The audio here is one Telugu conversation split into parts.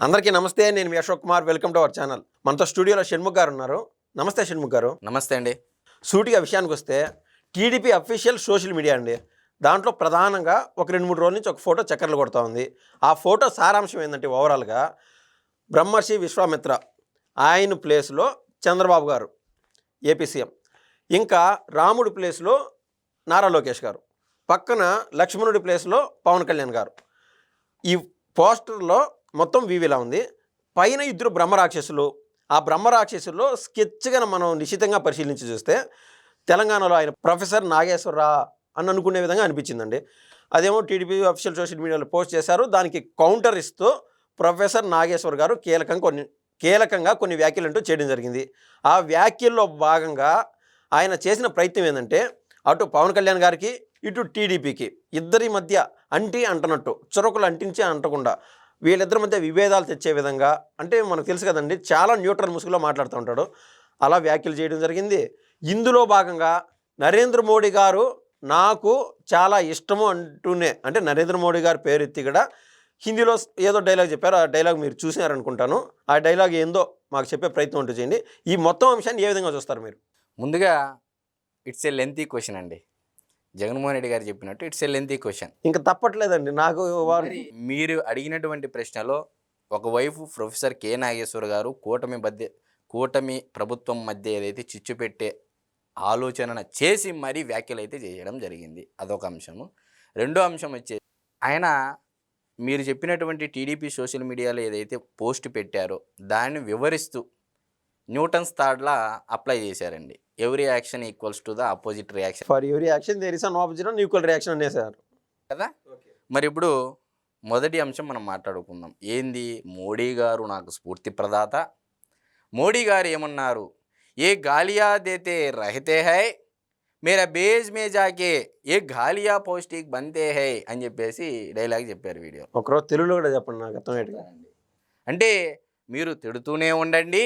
అందరికీ నమస్తే. నేను మీ Ashok Kumar. Welcome to our channel. మనతో స్టూడియోలో షణ్ముఖ్ గారు ఉన్నారు. నమస్తే షణ్ముఖ్ గారు. నమస్తే అండి. సూటిగా విషయానికొస్తే టీడీపీ అఫీషియల్ సోషల్ మీడియా అండి. దాంట్లో ప్రధానంగా ఒక 2-3 రోజుల నుంచి ఒక ఫోటో చక్కర్లు కొడతా ఉంది. ఆ ఫోటో సారాంశం ఏందంటే ఓవరాల్‌గా బ్రహ్మర్షి విశ్వామిత్ర ఆయన ప్లేస్‌లో చంద్రబాబు గారు ఏపీ సీఎం. ఇంకా రాముడి ప్లేస్‌లో నారా లోకేష్ గారు. పక్కన లక్ష్మణుడి ప్లేస్‌లో పవన్ కళ్యాణ్ గారు. ఈ పోస్టర్‌లో మొత్తం వీవిలా ఉంది. పైన ఇద్దరు బ్రహ్మరాక్షసులు. ఆ బ్రహ్మరాక్షసుల్లో స్కెచ్‌గా మనం నిశితంగా పరిశీలించి చూస్తే తెలంగాణలో ఆయన ప్రొఫెసర్ నాగేశ్వరరా అని అనుకునే విధంగా అనిపించిందండి. అదేమో టీడీపీ అఫీషియల్ సోషల్ మీడియాలో పోస్ట్ చేశారు. దానికి కౌంటర్ ఇస్తూ ప్రొఫెసర్ నాగేశ్వర్ గారు కీలకంగా కొన్ని వ్యాఖ్యలంటూ చేయడం జరిగింది. ఆ వ్యాఖ్యల్లో భాగంగా ఆయన చేసిన ప్రయత్నం ఏంటంటే అటు పవన్ కళ్యాణ్ గారికి, ఇటు టీడీపీకి ఇద్దరి మధ్య అంటనట్టు చురకులు అంటించి అంటకుండా వీళ్ళిద్దరి మధ్య విభేదాలు తెచ్చే విధంగా, అంటే మనకు తెలుసు కదండి, చాలా న్యూట్రల్ ముసుగులో మాట్లాడుతూ ఉంటాడు. అలా వ్యాఖ్యలు చేయడం జరిగింది. ఇందులో భాగంగా నరేంద్ర మోడీ గారు నాకు చాలా ఇష్టము అంటూనే, అంటే నరేంద్ర మోడీ గారి పేరెత్తి కూడా హిందీలో ఏదో డైలాగ్ చెప్పారు. ఆ డైలాగ్ మీరు చూసినారనుకుంటాను. ఆ డైలాగ్ ఏందో మాకు చెప్పే ప్రయత్నం అంటూ చేయండి. ఈ మొత్తం అంశాన్ని ఏ విధంగా చూస్తారు మీరు? ముందుగా ఇట్స్ ఏ లెంతీ క్వశ్చన్ అండి. జగన్మోహన్ రెడ్డి గారు చెప్పినట్టు ఇట్స్ ఏ లెంతీ క్వశ్చన్. ఇంకా తప్పట్లేదండి నాకు. మీరు అడిగినటువంటి ప్రశ్నలో ఒకవైపు ప్రొఫెసర్ కె నాగేశ్వర్ గారు కూటమి ప్రభుత్వం మధ్య ఏదైతే చిచ్చు పెట్టే ఆలోచన చేసి మరీ వ్యాఖ్యలు అయితే చేయడం జరిగింది. అదొక అంశము. రెండో అంశం వచ్చేసి ఆయన మీరు చెప్పినటువంటి టీడీపీ సోషల్ మీడియాలో ఏదైతే పోస్ట్ పెట్టారో దాన్ని వివరిస్తూ న్యూటన్స్ థర్డ్లా అప్లై చేశారండి. Every action equals to the opposite reaction. For every action there is an opposite and equal reaction అనేసారు కదా. మరి ఇప్పుడు మొదటి అంశం మనం మాట్లాడుకుందాం. ఏంది? మోడీ గారు నాకు స్ఫూర్తి ప్రదాత. మోడీ గారు ఏమన్నారు? ఏ గాలియా దేతే రహతే హై, మేరా బేజ్ మే జాకే ఏ గాలియా పౌష్టిక్ బంతే హై అని చెప్పేసి డైలాగ్ చెప్పారు వీడియో. ఒకరోజు తెలుగులో కూడా చెప్పండి, నాకు అర్థమయ్యేట్టుగా. అంటే మీరు తిడుతూనే ఉండండి,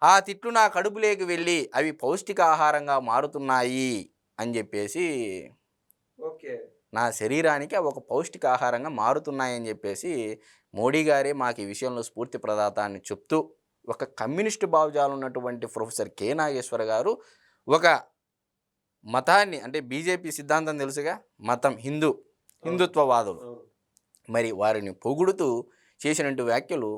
ఆ తిట్లు నా కడుపులోకి వెళ్ళి అవి పౌష్టికాహారంగా మారుతున్నాయి అని చెప్పేసి, నా శరీరానికి అవి ఒక పౌష్టికాహారంగా మారుతున్నాయని చెప్పేసి మోడీ గారే మాకు ఈ విషయంలో స్ఫూర్తి ప్రదాత అని చెప్తూ, ఒక కమ్యూనిస్టు భావజాలం ఉన్నటువంటి ప్రొఫెసర్ కె నాగేశ్వర గారు ఒక మతాన్ని, అంటే బీజేపీ సిద్ధాంతం తెలుసుగా, మతం హిందుత్వవాదులు, మరి వారిని పొగుడుతూ చేసినట్టు వ్యాఖ్యలు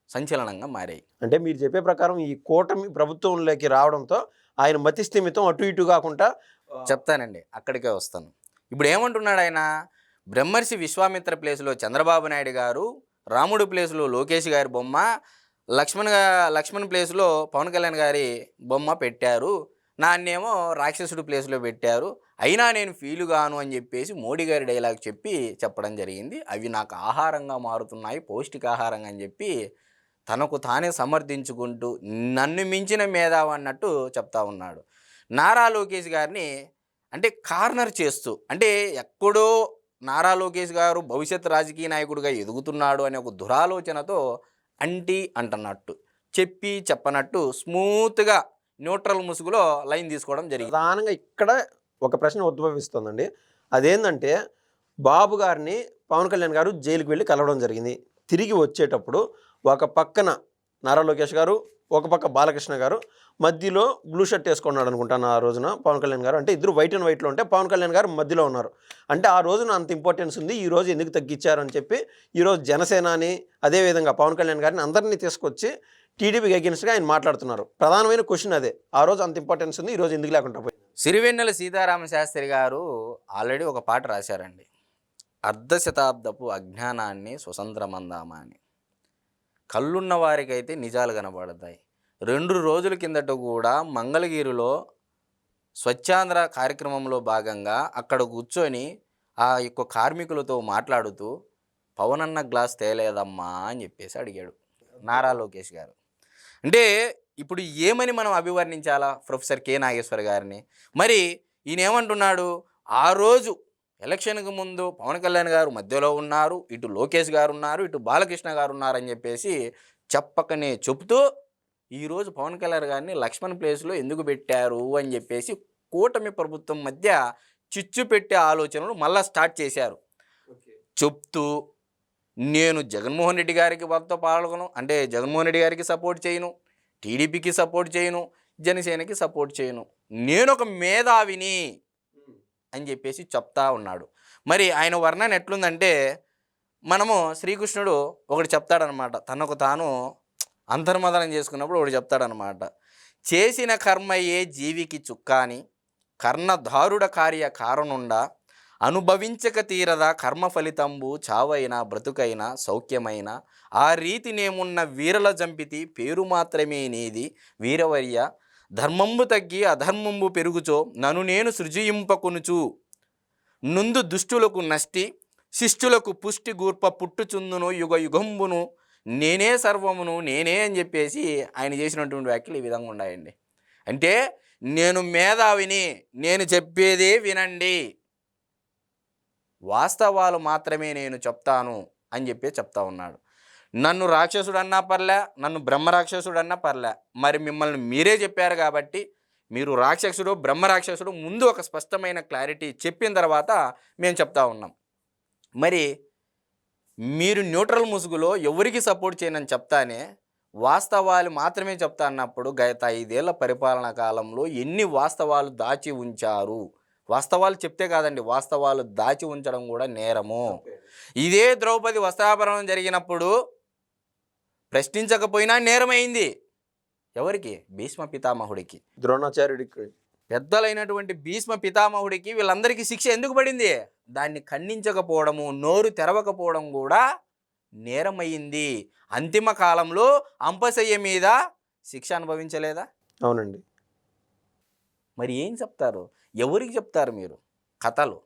సంచలనంగా మారాయి. అంటే మీరు చెప్పే ప్రకారం ఈ కూటమి ప్రభుత్వంలోకి రావడంతో ఆయన మతిస్థిమితం అటు ఇటు కాకుండా చెప్తానండి, అక్కడికే వస్తాను. ఇప్పుడు ఏమంటున్నాడు ఆయన? బ్రహ్మర్షి విశ్వామిత్ర ప్లేస్లో చంద్రబాబు నాయుడు గారు, రాముడు ప్లేస్లో లోకేష్ గారి బొమ్మ, లక్ష్మణ్ ప్లేస్లో పవన్ కళ్యాణ్ గారి బొమ్మ పెట్టారు, నాన్నేమో రాక్షసుడు ప్లేస్లో పెట్టారు, అయినా నేను ఫీలుగాను అని చెప్పేసి మోడీ గారి డైలాగ్ చెప్పడం జరిగింది. అవి నాకు ఆహారంగా మారుతున్నాయి, పౌష్టికాహారంగా అని చెప్పి తనకు తానే సమర్థించుకుంటూ నన్ను మించిన మేధావి అన్నట్టు చెప్తా ఉన్నాడు. నారా లోకేష్ గారిని అంటే కార్నర్ చేస్తూ, అంటే ఎక్కడో నారా లోకేష్ గారు భవిష్యత్ రాజకీయ నాయకుడిగా ఎదుగుతున్నాడు అనే ఒక దురాలోచనతో అంటున్నట్టు చెప్పనట్టు స్మూత్గా న్యూట్రల్ ముసుగులో లైన్ తీసుకోవడం జరిగింది. ప్రధానంగా ఇక్కడ ఒక ప్రశ్న ఉద్భవిస్తుందండి. అదేంటంటే బాబు గారిని పవన్ కళ్యాణ్ గారు జైలుకి వెళ్ళి కలవడం జరిగింది. తిరిగి వచ్చేటప్పుడు ఒక పక్కన నారా లోకేష్ గారు, ఒక పక్క బాలకృష్ణ గారు, మధ్యలో బ్లూ షర్ట్ వేసుకున్నాడు అనుకుంటాను ఆ రోజున పవన్ కళ్యాణ్ గారు. అంటే ఇద్దరు వైట్ అండ్ వైట్లో ఉంటే పవన్ కళ్యాణ్ గారు మధ్యలో ఉన్నారు. అంటే ఆ రోజున అంత ఇంపార్టెన్స్ ఉంది, ఈరోజు ఎందుకు తగ్గించారని చెప్పి ఈరోజు జనసేనాని, అదేవిధంగా పవన్ కళ్యాణ్ గారిని అందరినీ తీసుకొచ్చి టీడీపీకి అగెన్స్ట్గా ఆయన మాట్లాడుతున్నారు. ప్రధానమైన క్వశ్చన్ అదే, ఆ రోజు అంత ఇంపార్టెన్స్ ఉంది, ఈరోజు ఎందుకు లేకుండా పోయింది. సిరివెన్నెల సీతారామ శాస్త్రి గారు ఆల్రెడీ ఒక పాట రాశారండి, అర్ధశతాబ్దపు అజ్ఞానాన్ని స్వతంత్రమందామా అని. కళ్ళున్న వారికైతే నిజాలు కనబడతాయి. 2 రోజుల కిందట కూడా మంగళగిరిలో స్వచ్ఛాంధ్ర కార్యక్రమంలో భాగంగా అక్కడ కూర్చొని ఆ యొక్క కార్మికులతో మాట్లాడుతూ పవనన్న గ్లాస్ తేలేదమ్మా అని చెప్పేసి అడిగాడు నారా లోకేష్ గారు. అంటే ఇప్పుడు ఏమని మనం అభివర్ణించాలా ప్రొఫెసర్ కె నాగేశ్వర్ గారిని? మరి ఈయన ఏమంటున్నాడు? ఆ రోజు ఎలక్షన్కి ముందు పవన్ కళ్యాణ్ గారు మధ్యలో ఉన్నారు, ఇటు లోకేష్ గారు ఉన్నారు, ఇటు బాలకృష్ణ గారు ఉన్నారని చెప్పేసి చెప్పకనే చెబుతూ ఈరోజు పవన్ కళ్యాణ్ గారిని లక్ష్మణ్ ప్లేస్లో ఎందుకు పెట్టారు అని చెప్పేసి కూటమి ప్రభుత్వం మధ్య చిచ్చు పెట్టే ఆలోచనలు మళ్ళా స్టార్ట్ చేశారు. చెప్తూ నేను జగన్మోహన్ రెడ్డి గారికి వాళ్ళతో పాల్గొను, అంటే జగన్మోహన్ రెడ్డి గారికి సపోర్ట్ చేయను, టీడీపీకి సపోర్ట్ చేయను, జనసేనకి సపోర్ట్ చేయను, నేను ఒక మేధావిని అని చెప్పేసి చెప్తా ఉన్నాడు. మరి ఆయన వర్ణన ఎట్లుందంటే, మనము శ్రీకృష్ణుడు ఒకటి చెప్తాడనమాట, తనకు తాను అంతర్మదనం చేసుకున్నప్పుడు ఒకటి చెప్తాడనమాట. చేసిన కర్మయే జీవికి చుక్కాని, కర్ణధారుడ కార్య కారణుండా, అనుభవించక తీరద కర్మ ఫలితంబు, చావైన బ్రతుకైన సౌఖ్యమైన, ఆ రీతినేమున్న వీరల జంపితి, పేరు మాత్రమే నీది వీరవర్య, ధర్మంబు తగ్గి అధర్మంబు పెరుగుచో, నన్ను నేను సృజింపకొనుచు, నుందు దుష్టులకు నష్టి, శిష్టులకు పుష్టి గూర్ప పుట్టుచుందును, యుగ యుగంబును నేనే సర్వమును నేనే అని చెప్పేసి ఆయన చేసినటువంటి వ్యాఖ్యలు ఈ విధంగా ఉన్నాయండి. అంటే నేను మేధావిని, నేను చెప్పేదే వినండి, వాస్తవాలు మాత్రమే నేను చెప్తాను అని చెప్పి చెప్తా ఉన్నాడు. నన్ను రాక్షసుడు అన్నా పర్లే, నన్ను బ్రహ్మరాక్షసుడు అన్నా పర్లే, మరి మిమ్మల్ని మీరే చెప్పారు కాబట్టి మీరు రాక్షసుడు బ్రహ్మరాక్షసుడు ముందు ఒక స్పష్టమైన క్లారిటీ చెప్పిన తర్వాత మేము చెప్తా ఉన్నాం. మరి మీరు న్యూట్రల్ ముసుగులో ఎవరికి సపోర్ట్ చేయనని చెప్తానే వాస్తవాలు మాత్రమే చెప్తా అన్నప్పుడు గత 5 ఏళ్ల పరిపాలనా కాలంలో ఎన్ని వాస్తవాలు దాచి ఉంచారు? వాస్తవాలు చెప్తే కాదండి, వాస్తవాలు దాచి ఉంచడం కూడా నేరము. ఇదే ద్రౌపది వస్త్రాభరణం జరిగినప్పుడు ప్రశ్నించకపోయినా నేరమైంది. ఎవరికి? భీష్మ పితామహుడికి, ద్రోణాచార్యుడికి, పెద్దలైనటువంటి భీష్మ పితామహుడికి వీళ్ళందరికీ శిక్ష ఎందుకు పడింది? దాన్ని ఖండించకపోవడము, నోరు తెరవకపోవడం కూడా నేరమయ్యింది. అంతిమ కాలంలో అంపశయ్య మీద శిక్ష అనుభవించలేదా? అవునండి. మరి ఏం చెప్తారు? ఎవరికి చెప్తారు మీరు కథలు?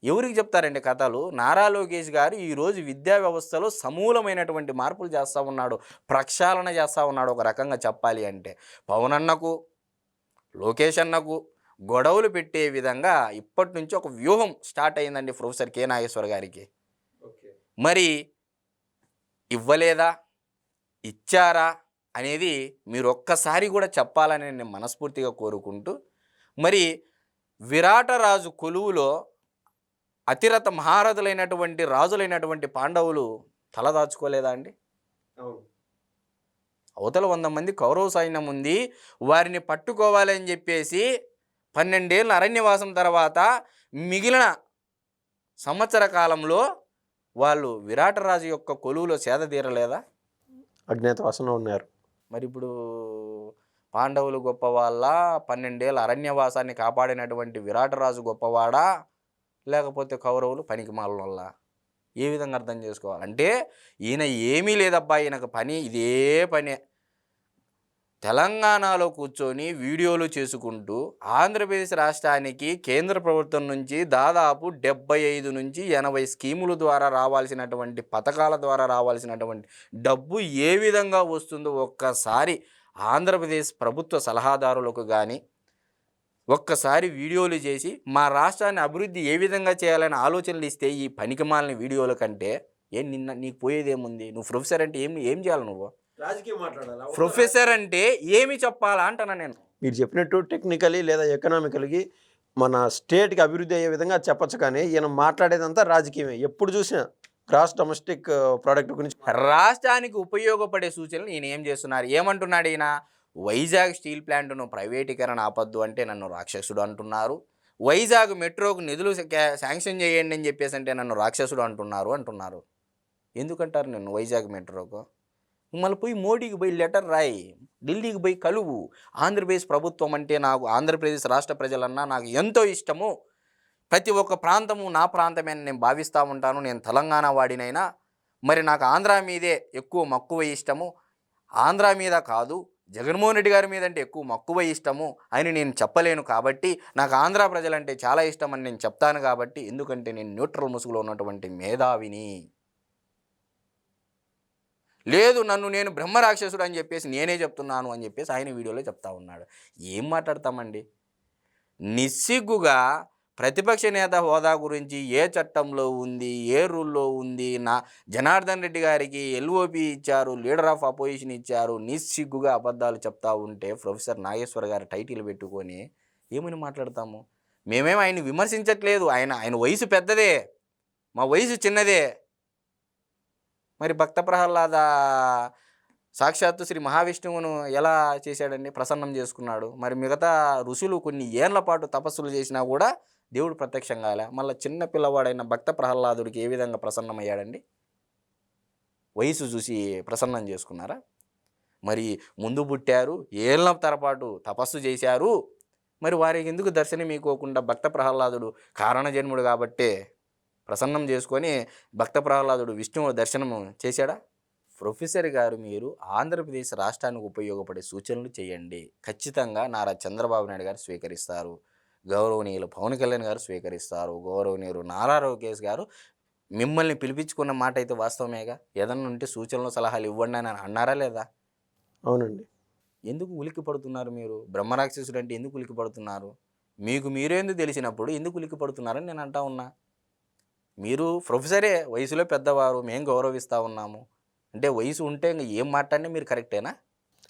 ఎవరికి చెప్తారండి కథలు? నారా లోకేష్ గారు ఈరోజు విద్యా వ్యవస్థలో సమూలమైనటువంటి మార్పులు చేస్తూ ఉన్నాడు, ప్రక్షాళన చేస్తూ ఉన్నాడు. ఒక రకంగా చెప్పాలి అంటే పవన్ అన్నకు, లోకేష్ అన్నకు గొడవలు పెట్టే విధంగా ఇప్పటి నుంచి ఒక వ్యూహం స్టార్ట్ అయిందండి ప్రొఫెసర్ కె నాగేశ్వర్ గారికి. మరి ఇవ్వలేదా, ఇచ్చారా అనేది మీరు ఒక్కసారి కూడా చెప్పాలని నేను మనస్ఫూర్తిగా కోరుకుంటూ, మరి విరాటరాజు కొలువులో అతిరథ మహారథులైనటువంటి రాజులైనటువంటి పాండవులు తలదాచుకోలేదా అండి? అవతల 100 మంది కౌరవ సైన్యం ఉంది, వారిని పట్టుకోవాలని చెప్పేసి 12 ఏళ్ళ అరణ్యవాసం తర్వాత మిగిలిన సంవత్సర కాలంలో వాళ్ళు విరాటరాజు యొక్క కొలువులో సేద తీరలేదా? అజ్ఞాతవాసంలో ఉన్నారు. మరి ఇప్పుడు పాండవులు గొప్పవాళ్ళ, 12 ఏళ్ళ అరణ్యవాసాన్ని కాపాడినటువంటి విరాటరాజు గొప్పవాడా, లేకపోతే కౌరవులు పనికిమాలినోళ్ళ? ఏ విధంగా అర్థం చేసుకోవాలంటే ఈయన ఏమీ లేదబ్బా, ఈయనకు పని ఇదే పనే. తెలంగాణలో కూర్చొని వీడియోలు చేసుకుంటూ ఆంధ్రప్రదేశ్ రాష్ట్రానికి కేంద్ర ప్రభుత్వం నుంచి దాదాపు 75 నుంచి 80 స్కీముల ద్వారా రావాల్సినటువంటి, పథకాల ద్వారా రావాల్సినటువంటి డబ్బు ఏ విధంగా వస్తుందో ఒక్కసారి ఆంధ్రప్రదేశ్ ప్రభుత్వ సలహాదారులకు కానీ ఒక్కసారి వీడియోలు చేసి మా రాష్ట్రాన్ని అభివృద్ధి ఏ విధంగా చేయాలని ఆలోచనలు ఇస్తే ఈ పనికిమాలిన వీడియోల కంటే నీకు పోయేదేముంది? నువ్వు ప్రొఫెసర్ అంటే ఏం చేయాలి? నువ్వు రాజకీయం మాట్లాడాలి. ప్రొఫెసర్ అంటే ఏమి చెప్పాలా అంటున్నా నేను. మీరు చెప్పినట్టు టెక్నికలీ లేదా ఎకనామికల్గా మన స్టేట్కి అభివృద్ధి అయ్యే విధంగా చెప్పచ్చు, కానీ ఈయన మాట్లాడేదంతా రాజకీయమే. ఎప్పుడు చూసినా గ్రాస్ డొమెస్టిక్ ప్రోడక్ట్ గురించి, రాష్ట్రానికి ఉపయోగపడే సూచనలు ఈయన ఏం చేస్తున్నారు? ఏమంటున్నాడు ఈయన? వైజాగ్ స్టీల్ ప్లాంట్ను ప్రైవేటీకరణ ఆపద్దు అంటే నన్ను రాక్షసుడు అంటున్నారు. వైజాగ్ మెట్రోకు నిధులు శాంక్షన్ చేయండి అని చెప్పేసి అంటే నన్ను రాక్షసుడు అంటున్నారు. ఎందుకంటారు నన్ను వైజాగ్ మెట్రోకు? మళ్ళీ పోయి మోడీకి పోయి లెటర్ రాయి, ఢిల్లీకి పోయి కలువు. ఆంధ్రప్రదేశ్ ప్రభుత్వం అంటే నాకు, ఆంధ్రప్రదేశ్ రాష్ట్ర ప్రజలన్నా నాకు ఎంతో ఇష్టము, ప్రతి ఒక్క ప్రాంతము నా ప్రాంతమే అని నేను భావిస్తూ ఉంటాను. నేను తెలంగాణ వాడినైనా మరి నాకు ఆంధ్ర మీదే ఎక్కువ మక్కువ ఇష్టము, ఆంధ్ర మీద కాదు జగన్మోహన్ రెడ్డి గారి మీద అంటే ఎక్కువ మక్కువ ఇష్టము అని నేను చెప్పలేను. కాబట్టి నాకు ఆంధ్ర ప్రజలంటే చాలా ఇష్టం అని నేను చెప్తాను. కాబట్టి ఎందుకంటే నేను న్యూట్రల్ ముసుగులో ఉన్నటువంటి మేధావిని. లేదు నన్ను నేను బ్రహ్మరాక్షసుడు అని చెప్పేసి నేనే చెప్తున్నాను అని చెప్పేసి ఆయన వీడియోలో చెప్తా ఉన్నాడు. ఏం మాట్లాడతామండి? నిస్సిగ్గుగా ప్రతిపక్ష నేత హోదా గురించి ఏ చట్టంలో ఉంది, ఏ రూల్లో ఉంది, జనార్దన్ రెడ్డి గారికి ఎల్ఓపి ఇచ్చారు, లీడర్ ఆఫ్ అపోజిషన్ ఇచ్చారు, నిస్సిగ్గుగా అబద్ధాలు చెప్తా ఉంటే ప్రొఫెసర్ నాగేశ్వర్ గారు టైటిల్ పెట్టుకొని ఏమని మాట్లాడతాము? మేమేం ఆయన్ని విమర్శించట్లేదు. ఆయన వయసు పెద్దదే, మా వయసు చిన్నదే. మరి భక్త ప్రహ్లాద సాక్షాత్తు శ్రీ మహావిష్ణువును ఎలా చేశాడండి, ప్రసన్నం చేసుకున్నాడు. మరి మిగతా ఋషులు కొన్ని ఏళ్ల పాటు తపస్సులు చేసినా కూడా దేవుడు ప్రత్యక్షం కాలే. మళ్ళీ చిన్న పిల్లవాడైన భక్త ప్రహ్లాదుడికి ఏ విధంగా ప్రసన్నమయ్యాడండి? వయసు చూసి ప్రసన్నం చేసుకున్నారా? మరి ముందు పుట్టారు, ఏళ్ల తరపాటు తపస్సు చేశారు, మరి వారికి ఎందుకు దర్శనం ఇవ్వకుండా భక్త ప్రహ్లాదుడు కారణజన్ముడు కాబట్టే ప్రసన్నం చేసుకొని భక్త ప్రహ్లాదుడు విష్ణువు దర్శనం చేశాడా? ప్రొఫెసర్ గారు, మీరు ఆంధ్రప్రదేశ్ రాష్ట్రానికి ఉపయోగపడే సూచనలు చేయండి. ఖచ్చితంగా నారా చంద్రబాబు నాయుడు గారు స్వీకరిస్తారు, గౌరవనీయులు పవన్ కళ్యాణ్ గారు స్వీకరిస్తారు, గౌరవనీయులు నారా లోకేష్ గారు మిమ్మల్ని పిలిపించుకున్న మాట అయితే వాస్తవమేగా. ఏదన్నా ఉంటే సూచనలు సలహాలు ఇవ్వండి అని అన్నారా లేదా? అవునండి. ఎందుకు ఉలిక్కి పడుతున్నారు మీరు? బ్రహ్మరాక్షసుడు అంటే ఎందుకు ఉలిక్కి పడుతున్నారు? మీకు మీరేందుకు తెలిసినప్పుడు ఎందుకు ఉలిక్కి పడుతున్నారని నేను అంటా ఉన్నా. మీరు ప్రొఫెసరే, వయసులో పెద్దవారు, మేము గౌరవిస్తూ ఉన్నాము అంటే వయసు ఉంటే ఇంక ఏం మాట్లాడినా మీరు కరెక్టేనా?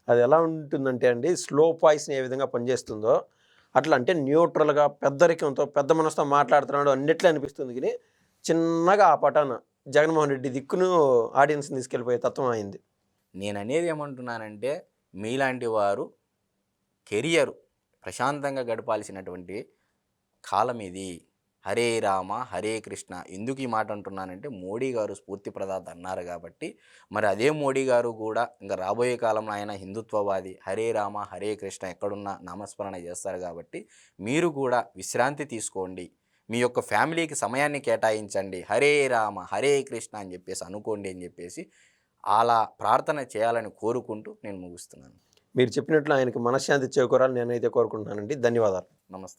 అది ఎలా ఉంటుందంటే అండి, స్లో పాయిజన్ ఏ విధంగా పనిచేస్తుందో అట్లా, అంటే న్యూట్రల్గా పెద్దరికంతో పెద్ద మనసుతో మాట్లాడుతున్నాడు అన్నిట్లో అనిపిస్తుంది. కానీ చిన్నగా ఆ పటాన జగన్మోహన్ రెడ్డి దిక్కును ఆడియన్స్ని తీసుకెళ్ళిపోయే తత్వం అయింది. నేను అనేది ఏమంటున్నానంటే, మీలాంటి వారు కెరియర్ ప్రశాంతంగా గడపాల్సినటువంటి కాలం ఇది. హరే రామ హరే కృష్ణ. ఎందుకు ఈ మాట అంటున్నానంటే, మోడీ గారు స్ఫూర్తి ప్రదాత అన్నారు కాబట్టి, మరి అదే మోడీ గారు కూడా ఇంకా రాబోయే కాలంలో ఆయన హిందుత్వవాది, హరే రామ హరే కృష్ణ ఎక్కడున్నా నామస్మరణ చేస్తారు కాబట్టి మీరు కూడా విశ్రాంతి తీసుకోండి, మీ యొక్క ఫ్యామిలీకి సమయాన్ని కేటాయించండి, హరే రామ హరే కృష్ణ అని చెప్పేసి అనుకోండి అని చెప్పేసి అలా ప్రార్థన చేయాలని కోరుకుంటూ నేను ముగిస్తున్నాను. మీరు చెప్పినట్లు ఆయనకి మనశ్శాంతి చేకూరాలని నేనైతే కోరుకుంటున్నానండి. ధన్యవాదాలు. నమస్తే.